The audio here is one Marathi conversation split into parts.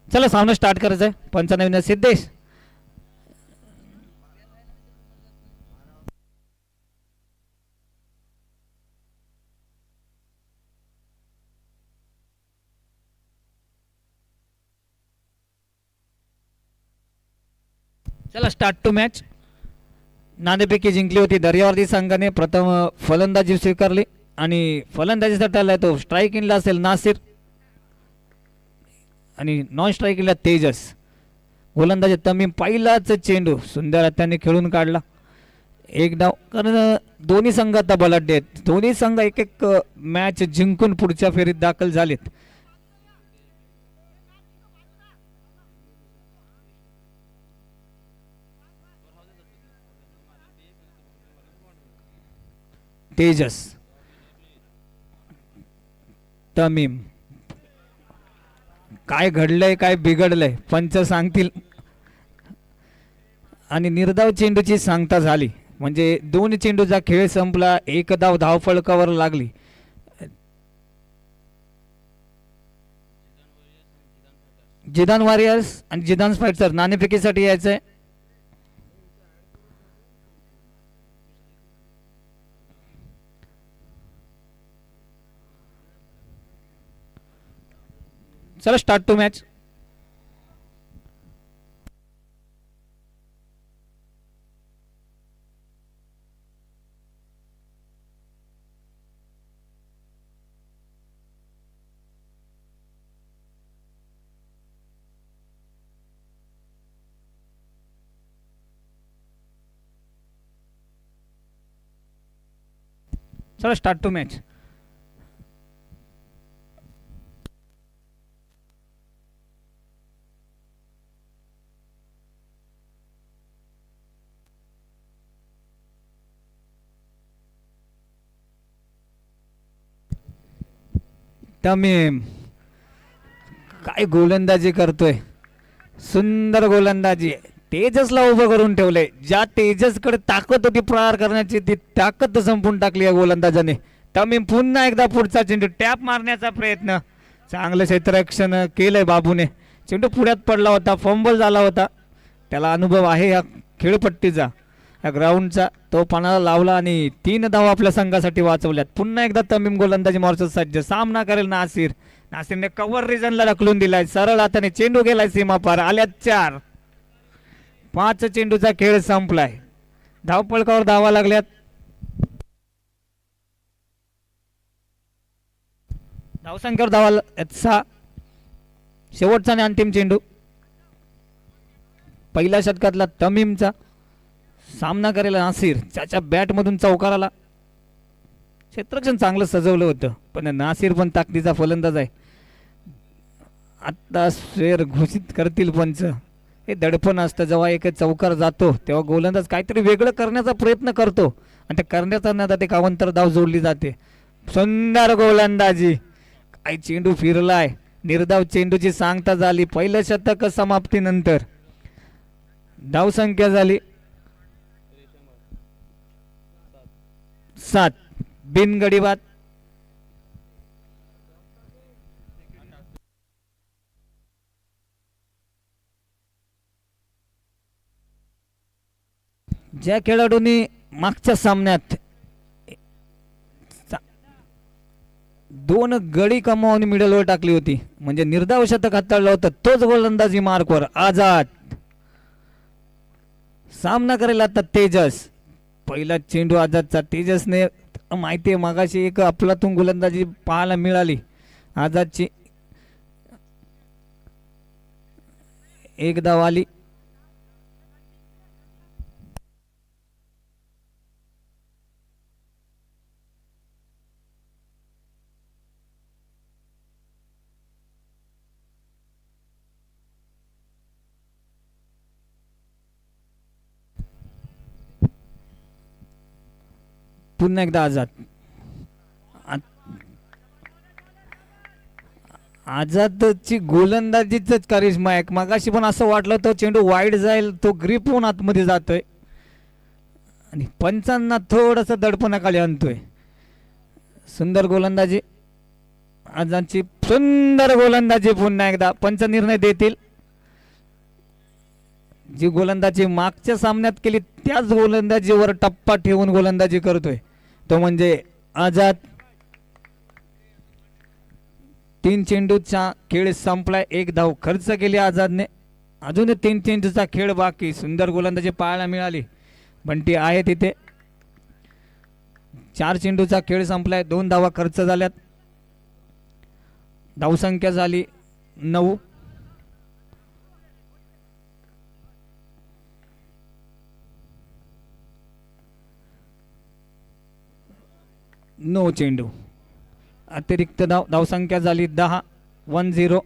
चला सामना स्टार्ट करायचा आहे. पंचानवीन सिद्धेश. चला स्टार्ट टू मॅच. नाणेफेकी जिंकली होती दर्यावर्दी संघाने. प्रथम फलंदाजी स्वीकारली आणि फलंदाजीसाठी आलाय तो स्ट्राईक इनला असेल नासिर आणि नॉन स्ट्राईक इनला तेजस. गोलंदाजी तमीम. पहिलाच चेंडू सुंदर त्यांनी खेळून काढला. एक डाव. कारण दोन्ही संघ आता बलाढ्य आहेत. दोन्ही संघ एक एक मॅच जिंकून पुढच्या फेरीत दाखल झालेत. तेजस. तमीम. काय घडलंय काय बिघडलंय पंच सांगतील. आणि निर्धाव चेंडूची सांगता झाली म्हणजे दोन चेंडूचा खेळ संपला. एक धाव धावफलकावर लागली. जिदान वॉरियर्स आणि जिदान फायटर नाणेफेकीसाठी यायचंय. चला स्टार्ट टू मॅच. चला स्टार्ट टू मॅच. तमीम काय गोलंदाजी करतोय. सुंदर गोलंदाजी. तेजसला उभं करून ठेवलंय. ज्या तेजसकडे ताकद होती प्रहार करण्याची ती ताकद संपून टाकली या गोलंदाजाने. तमीम पुन्हा एकदा पुढचा चेंडू टॅप मारण्याचा प्रयत्न. चांगलं क्षेत्ररक्षण केलंय बाबूने. चेंडू पुढ्यात पडला होता. फंबल झाला होता. त्याला अनुभव आहे या खेळपट्टीचा या ग्राउंडचा. तो पानाला लावला आणि 3 धाव आपल्या संघासाठी वाचवल्यात. पुन्हा एकदा तमीम गोलंदाजी मोर्चात सज्ज. सामना करेल नासिर. नासिरने कव्हर रिजनला ढकलून दिलाय. सरळ हाताने चेंडू गेलाय सीमा पार. आल्यात 4. 5 चेंडूचा खेळ संपलाय. धावपळकावर धावा लागल्यात. धावसंख्येवर धावा 6. शेवटचा आणि अंतिम चेंडू पहिल्या षटकातला तमीमचा. सामना करेल नासिर. त्याच्या बॅटमधून चौकार आला. क्षेत्ररक्षण चांगलं सजवलं होतं पण नासिर पण ताकदीचा फलंदाज आहे. आता शेर घोषित करतील पंच. हे दडपण असतं जेव्हा एक चौकार जातो तेव्हा गोलंदाज काहीतरी वेगळं करण्याचा प्रयत्न करतो आणि ते करण्याचा नादात ते कावंतर धाव जोडली जाते. सुंदर गोलंदाजी. काय चेंडू फिरलाय. निर्धाव चेंडूची सांगता झाली. पहिलं शतक समाप्तीनंतर. धावसंख्या झाली 7. बिनगडी बाद. ज्या खेळाडूंनी मागच्या सामन्यात 2 गडी कमावून मिडलवर टाकली होती म्हणजे निर्धाव शतक हाताळलं होतं तोच गोलंदाजी मार्कवर आझाद. सामना करेल आता तेजस. पहिला चेंडू आझादचा. तेजसने माहिती आहे मागाशी एक अफलातून गोलंदाजी पाहायला मिळाली आझादची. एक धाव आली. पुन्हा एकदा आझाद. आझादची गोलंदाजीच करिश्मा आहे. मगाशी पण असं वाटलं तो चेंडू वाईड जाईल. तो ग्रीप होऊन आतमध्ये जातोय आणि पंचांना थोडंसं दडपणाखाली आणतोय. सुंदर गोलंदाजी आझादची. सुंदर गोलंदाजी पुन्हा एकदा पंच निर्णय देतील. जी गोलंदाजी मागच्या सामन्यात केली त्याच गोलंदाजीवर टप्पा ठेवून गोलंदाजी करतोय तो म्हणजे आझाद. 3 चेंडूचा खेळ संपलाय. 1 धाव खर्च केली आझादने. अजून 3 चेंडूचा खेळ बाकी. सुंदर गोलंदाजी पाहायला मिळाली. बंटी आहे तिथे. 4 चेंडूचा खेळ संपलाय. 2 धावा खर्च झाल्यात. धावसंख्या झाली 9. चेंडू अतिरिक्त धावसंख्या झाली 10. 1-0.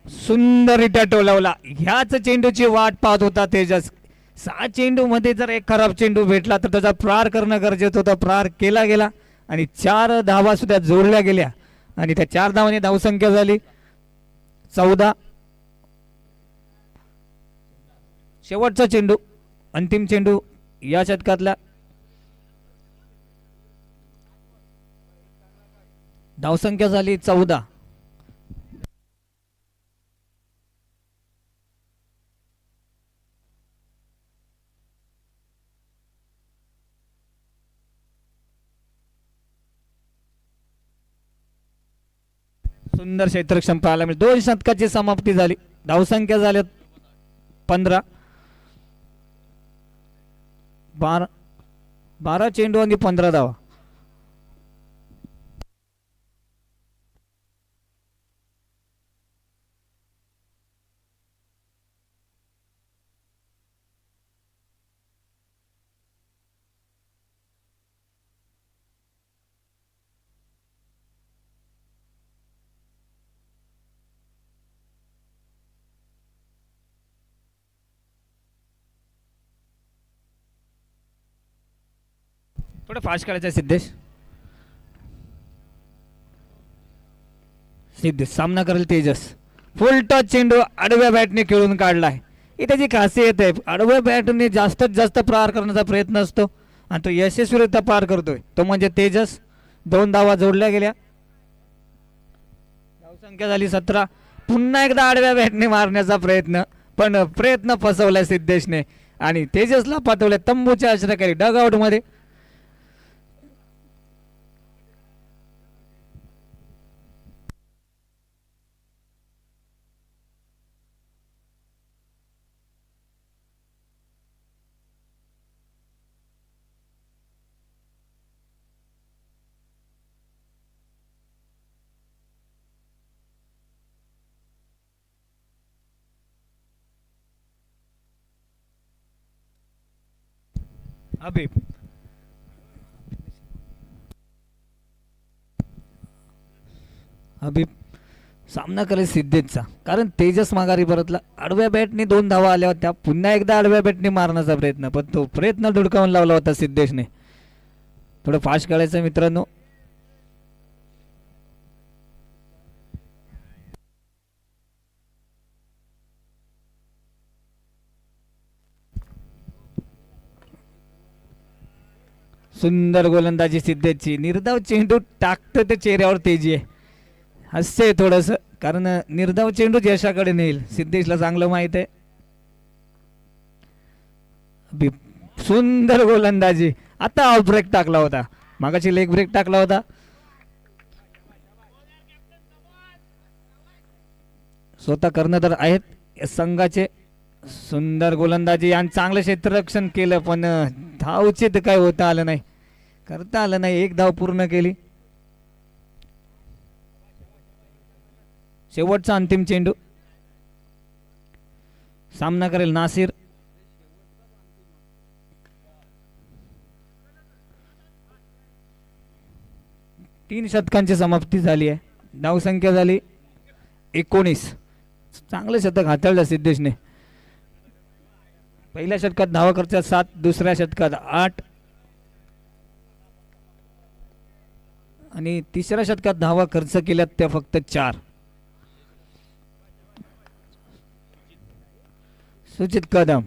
सुंदररित्या टोलवला. ह्याच चेंडूची वाट पाहत होता तेजस. 6 चेंडू मध्ये जर एक खराब चेंडू भेटला तर त्याचा प्रहार करणं गरजेचं होतं. प्रहार केला गेला आणि 4 धावा सुद्धा जोडल्या गेल्या आणि त्या 4 धावांनी धावसंख्या झाली 14. शेवटचा चेंडू अंतिम चेंडू या षटकातला. धावसंख्या झाली 14. सुंदर क्षेत्ररक्षण पाहायला मिळेल. 2 षटकाची समाप्ती झाली. धावसंख्या झाल्या 15. 12 चेंडू आणि 15 धावा. थोडं फास्ट करायचं आहे सिद्धेश. सामना करेल तेजस. फुल टच चेंडू आडव्या बॅटने खेळून काढलाय. ही त्याची खासियत आहे. आडव्या बॅटने जास्तीत जास्त प्रहार करण्याचा प्रयत्न असतो आणि तो यशस्वीरित्या पार करतोय तो म्हणजे तेजस. 2 धावा जोडल्या गेल्या. धावसंख्या झाली 17. पुन्हा एकदा आडव्या बॅटने मारण्याचा प्रयत्न पण प्रयत्न फसवलाय सिद्धेशने आणि तेजसला पाठवले तंबूच्या आश्रयाखाली डगआउट मध्ये. हबीब हबीब सामना करेल सिद्धेशचा कारण तेजस माघारी परतला. आडव्या बॅटने 2 धावा आल्या होत्या. पुन्हा एकदा आडव्या बॅटने मारण्याचा प्रयत्न पण तो प्रयत्न धुडकावून लावला होता सिद्धेशने. थोडं फास्ट खेळायचं मित्रांनो. सुंदर गोलंदाजी सिद्धेशची. निर्धाव चेंडू टाकतं ते चेहऱ्यावर तेजी आहे. हसते थोडस कारण निर्धाव चेंडू यशाकडे नेईल सिद्धेशला चांगलं माहित आहे. सुंदर गोलंदाजी. आता ऑफ ब्रेक टाकला होता. मागाची लेग ब्रेक टाकला होता. स्वतः कर्णधार आहेत संघाचे. सुंदर गोलंदाजी आणि चांगलं क्षेत्ररक्षण केलं पण धावचे काय होता आलं नाही. करता आलं नाही. 1 धाव पूर्ण केली. शेवटचा अंतिम चेंडू. सामना करेल नासिर. तीन षटकांची समाप्ती झाली आहे. धावसंख्या झाली 19. चांगलं शतक हाताळलं सिद्धेशने. पहिल्या षटकात धावा खर्च 7. दुसऱ्या षटकात 8 आणि तिसऱ्या षटकात धावा खर्च केल्यात त्या फक्त 4. सुचित कदम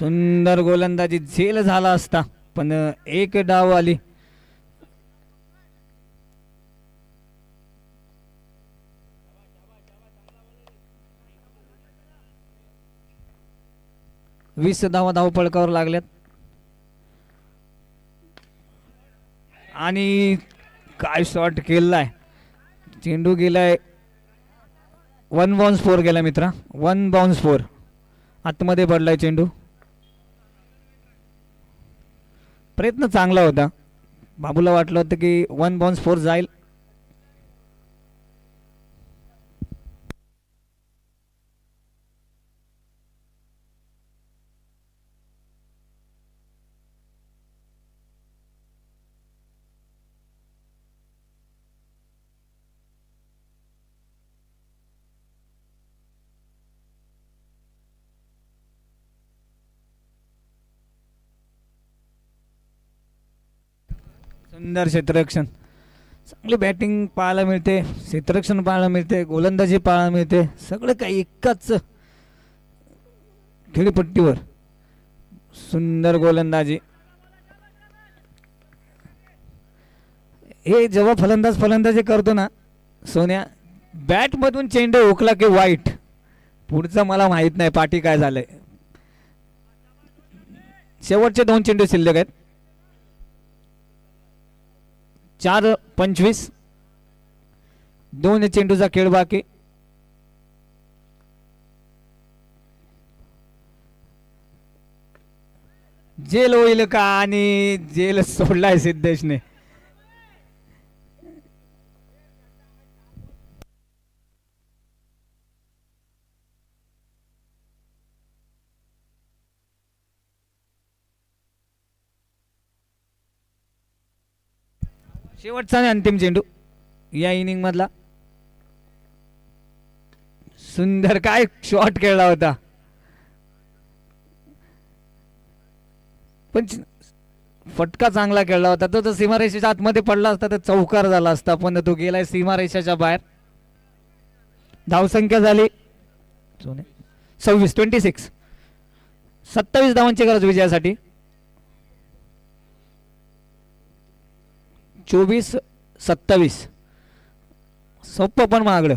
सुंदर गोलंदाजी झेल झाला असता पण एक डाव आली. वीस धावा धावपळकावर लागल्यात आणि काय शॉट केलाय. चेंडू गेलाय 1 बाउन्स 4 गेला मित्रा. 1 बाउन्स 4 आतमध्ये पडलाय चेंडू. प्रयत्न चांगला होता. बाबूला वाटलं होतं की 1 बाउन्स 4 जाईल. सुंदर क्षेत्ररक्षण. चांगली बॅटिंग पाहायला मिळते, क्षेत्ररक्षण पाहायला मिळते, गोलंदाजी पाहायला मिळते. सगळं काही एकाच खेळीपट्टीवर. सुंदर गोलंदाजी. हे जेव्हा फलंदाजी करतो ना सोन्या, बॅट मधून चेंडू हुकला की वाईट. पुढचं मला माहित नाही पाठी काय झालंय. शेवटचे 2 चेंडू शिल्लक आहेत. 4-25. 2 चेंडूचा खेळ बाकी. जेल होईल का आणि जेल सोडलाय सिद्धेशने. शेवटचा आणि अंतिम चेंडू या इनिंग मधला. सुंदर काय शॉट खेळला होता. पण फटका चांगला खेळला होता. तो जर सीमारेषेच्या आतमध्ये पडला असता तर चौकार झाला असता, पण तो गेलाय सीमारेषेच्या बाहेर. धावसंख्या झाली 26. 27 धावांची गरज विजयासाठी. 24-27. सोपं पण महागडं.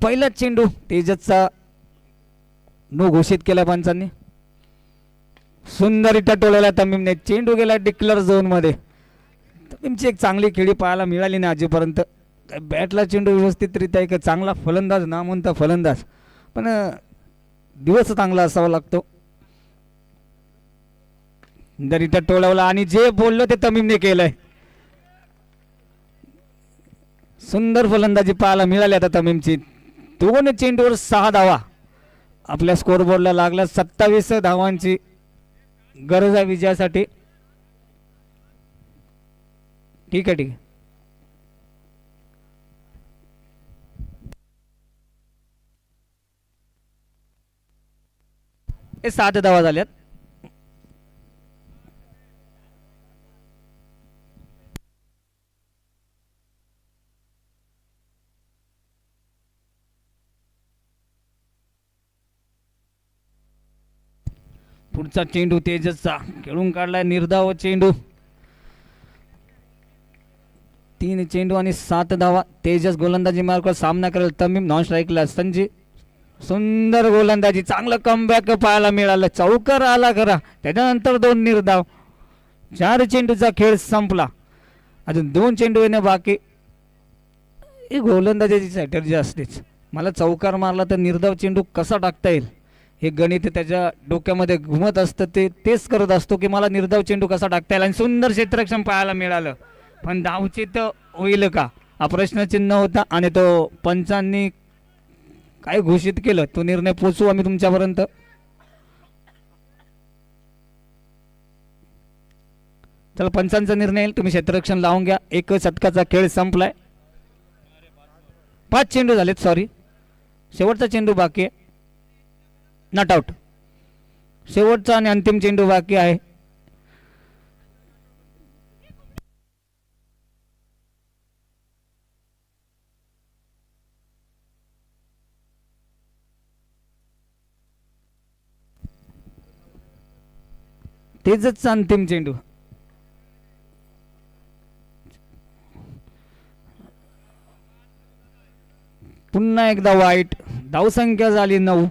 पहिला चेंडू तेजसचा नो घोषित केला पंचांनी. सुंदर इटा टोळला तमीमने. चेंडू गेला डिक्लेअर झोन मध्ये. तमीमची एक चांगली खेळी पाहायला मिळाली ना आजपर्यंत. बॅटला चेंडू व्यवस्थितरित्या एक चांगला फलंदाज, नामवंत फलंदाज, पण दिवस चांगला असावा लागतो. इटा टोळवला आणि जे बोललो ते तमीमने केलंय. सुंदर फलंदाजी पाहायला मिळाली आता तमीमची. 2 चेंडूवर 6 धावा. आपल्या स्कोरबोर्डला लागला 27 धावांची गरज आहे विजयासाठी. ठीक आहे ठीक आहे. हे 7 धावा झाल्यात. पुढचा चेंडू तेजसचा खेळून काढलाय निर्धाव चेंडू. 3 चेंडू आणि 7 धावा. तेजस गोलंदाजी मार्गावर सामना करेल. तमीम नॉन स्ट्राईकला. संजय सुंदर गोलंदाजी, चांगलं कमबॅक पाहायला मिळालं. चौकार आला खरा, त्याच्यानंतर 2 निर्धाव. 4 चेंडूचा खेळ संपला. अजून 2 चेंडू येणे बाकी. ही गोलंदाजाची स्ट्रॅटर्जी असतेच. मला चौकार मारला तर निर्धाव चेंडू कसा टाकता येईल हे गणित त्याच्या डोक्यामध्ये घुमत असतं. तेच करत असतो की मला निर्धाव चेंडू कसा टाकता येईल. आणि सुंदर क्षेत्ररक्षण पाहायला मिळालं, पण धावचित होईल का हा प्रश्नचिन्ह होता. आणि तो पंचांनी काय घोषित केलं तो निर्णय पोचवू आम्ही तुमच्यापर्यंत. चला पंचांचा निर्णय येईल. तुम्ही क्षेत्ररक्षण लावून घ्या. 1 शतकाचा खेळ संपलाय. 5 चेंडू झालेत. सॉरी, शेवटचा चेंडू बाकी आहे. Not out. शेवटचा आणि अंतिम चेंडू बाकी आहे. तेजसचा अंतिम चेंडू. पुन्हा एकदा वाईट. धावसंख्या झाली 9.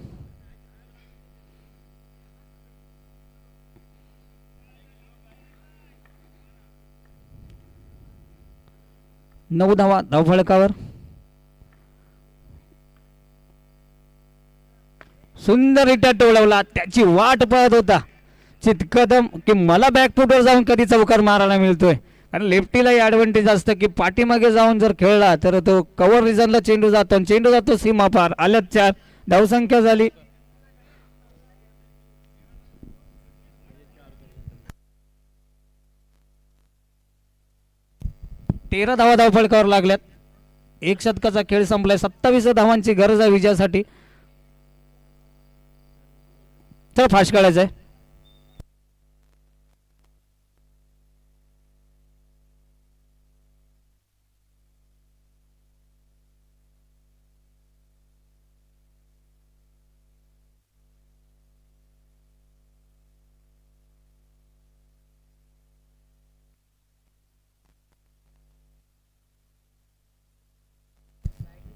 9 धावा धावफलकावर. सुंदर रिटा टोळवला, त्याची वाट पाहत होता चितकदम की मला बॅकफुटवर जाऊन कधी चौकार मारायला मिळतोय. कारण लेफ्टीलाही ॲडव्हान्टेज असतं की पाठीमागे जाऊन जर खेळला तर तो कव्हर रिझनला चेंडू जातो आणि चेंडू जातो सीमा पार. आल्यात 4. धावसंख्या झाली 13 धावा धावफलकावर लागल्यात. 1 शतकाचा खेळ संपलाय. 27 धावांची गरज आहे विजयासाठी. तर फास्ट काढायचं आहे.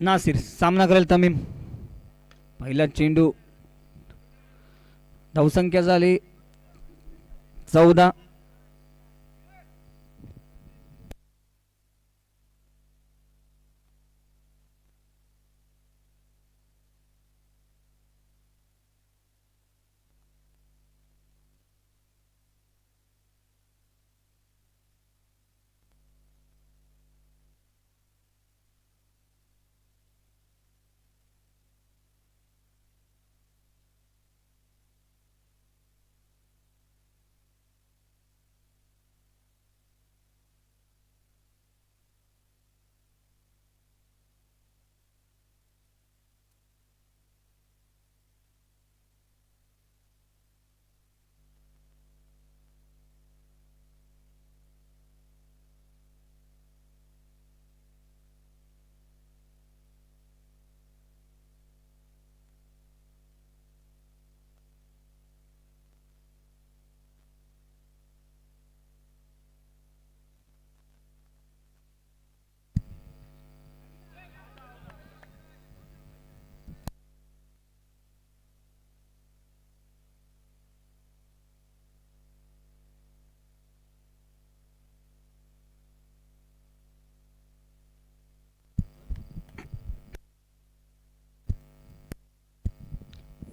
नासिर सामना करेल तमीम. पहिला चेंडू. धावसंख्या झाली 14.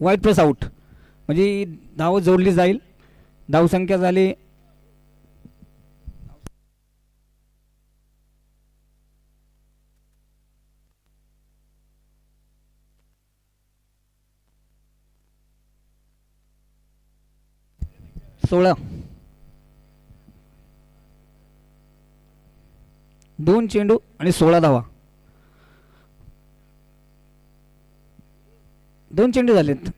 वाईट प्लस आउट म्हणजे धाव जोडली जाईल. धावसंख्या झाली 16. 2 चेंडू आणि 16 धावा. 2 चेंडू झालेत,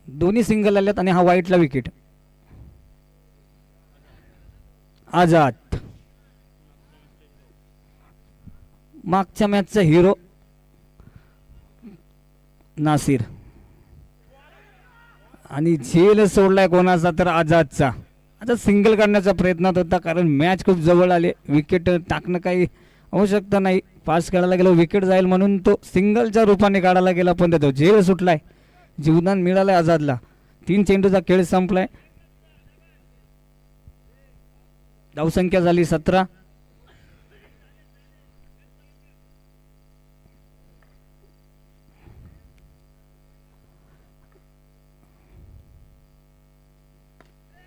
दोन्ही सिंगल आलेत आणि हा वाईटला विकेट. आझाद मागच्या मॅचचा हिरो नासिर आणि झेल सोडलाय कोणाचा तर आझादचा. आता सिंगल करण्याचा प्रयत्नात होता कारण मॅच खूप जवळ आले. विकेट टाकणं काही आवश्यकता नाही, पास काढायला गेलो विकेट जाईल म्हणून तो सिंगलच्या रूपाने काढायला गेला पण तो झेल सुटलाय. जीवदान मिळालंय आझादला. 3 चेंडूचा खेळ संपलाय. धावसंख्या झाली 17.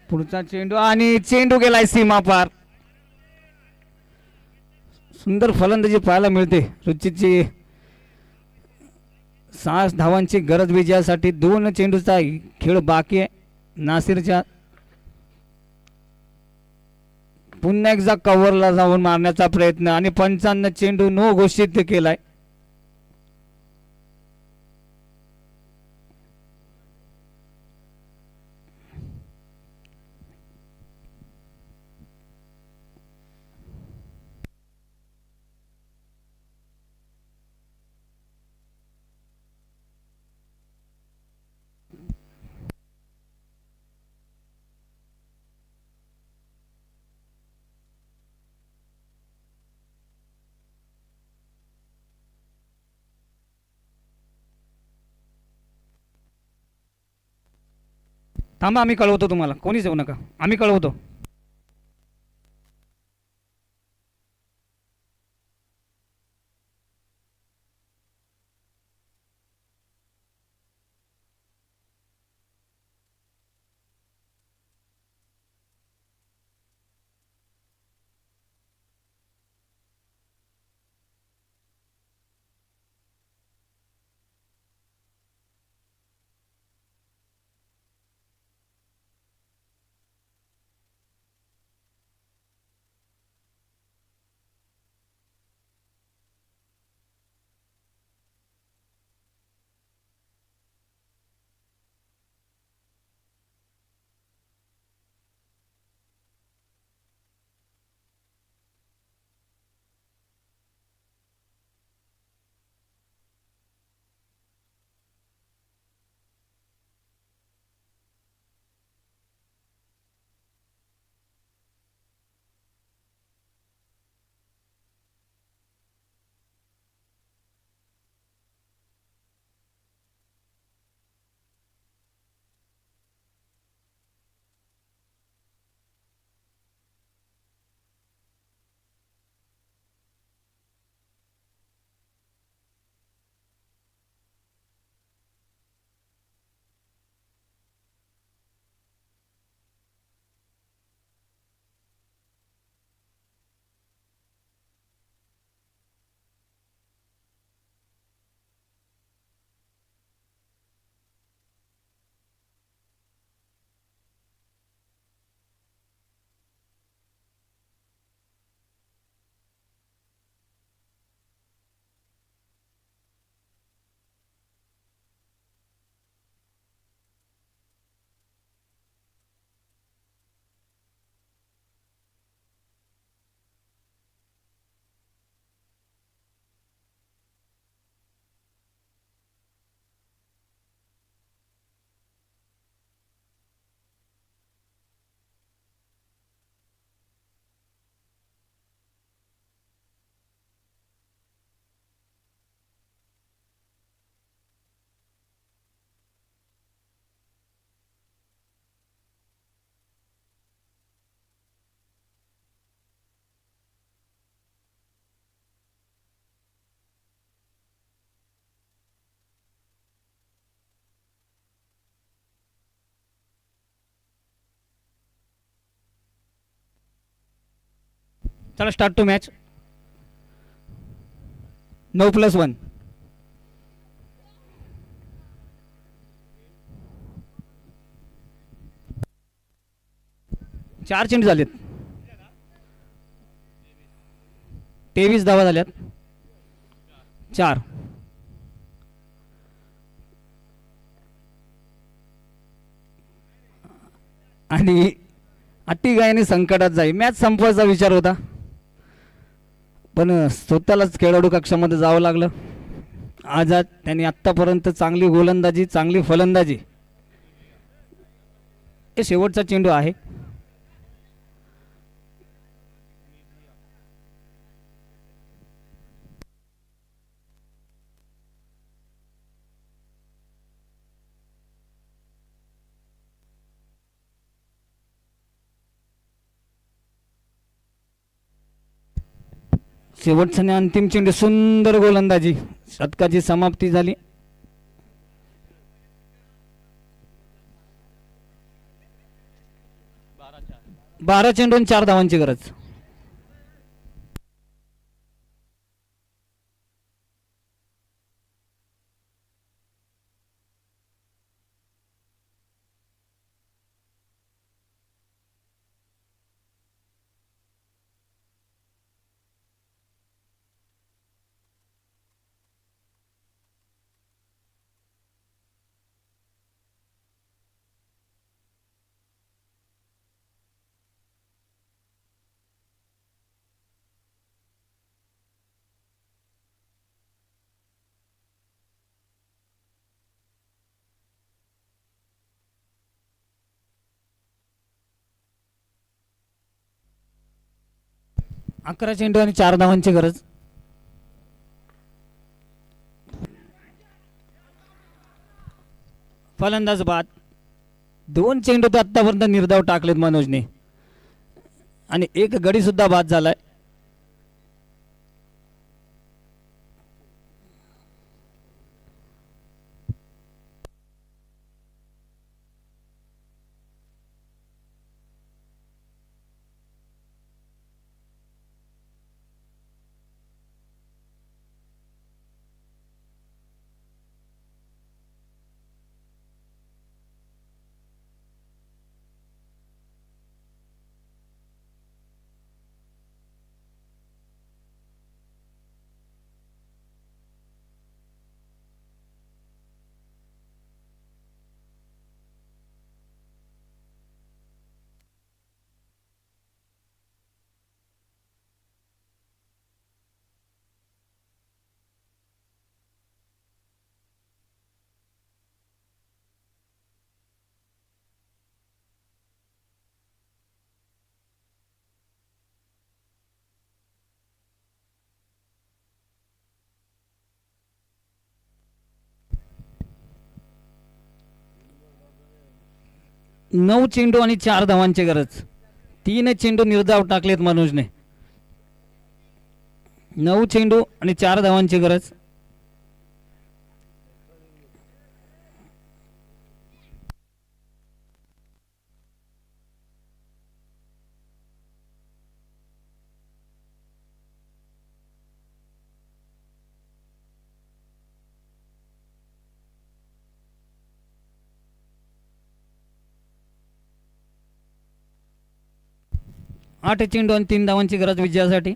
पुढचा चेंडू आणि चेंडू गेलाय सीमा पार. सुंदर फलंदाजी पाहायला मिळते रुचितची. 6 धावांची गरज विजयासाठी. 2 चेंडूचा खेळ बाकी आहे नासिरच्या. पुन्हा एकदा कव्हरला जाऊन मारण्याचा प्रयत्न आणि 55 चेंडू नो घोषित केलाय. थांबा, आम्ही कळवतो तुम्हाला. कोणीच येऊ नका, आम्ही कळवतो. चला स्टार्ट टू मॅच. 9+1. 4 चेंडू झालेत. 23 धावा झाल्यात. 4. आणि अतिगायाने संकटात जाई. मॅच संपवायचा विचार होता, पण स्वतःलाच खेळाडू कक्षामध्ये जावं लागलं. आझाद त्यांनी आत्तापर्यंत चांगली गोलंदाजी, चांगली फलंदाजी. हे शेवटचा चेंडू आहे. शेवटचा आणि अंतिम चेंडू. सुंदर गोलंदाजी. शतकाची समाप्ती झाली. 12 चेंडू आणि 4 धावांची गरज. अकरा चेंडू आणि 4 धावांची गरज. फलंदाज बाद. 2 चेंडू तर आतापर्यंत निर्धाव टाकलेत मनोजने, आणि एक गडी सुद्धा बाद झालाय. नऊ चेंडू आणि 4 धावांची गरज. 3 चेंडू निर्धाव टाकलेत मनोजने. 9 चेंडू आणि 4 धावांची गरज. आठ चेंडू आणि 3 धावांची गरज विजयासाठी.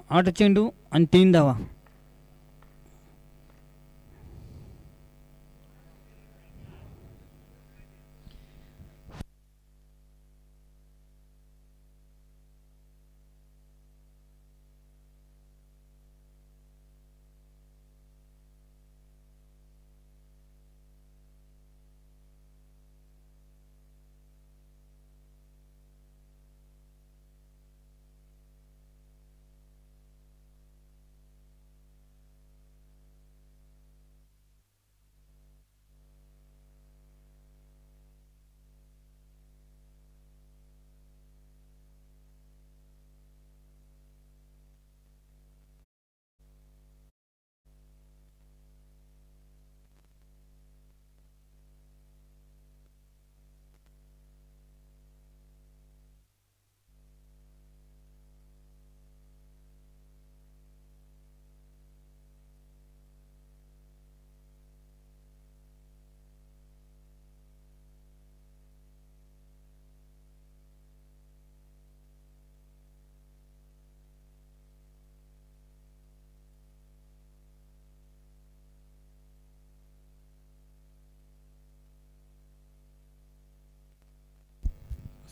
8 चेंडू आणि 3 धावा.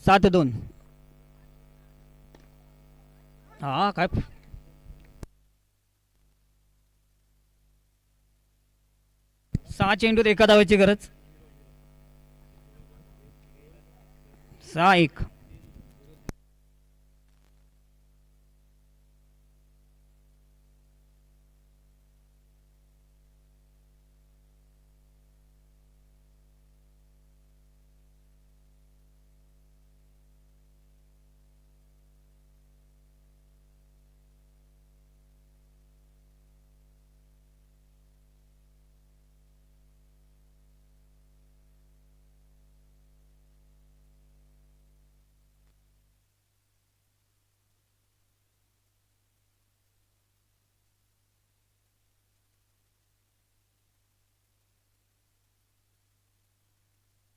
7-2. हा काय 6 चेंडूत एका धावाची गरज. 6-1.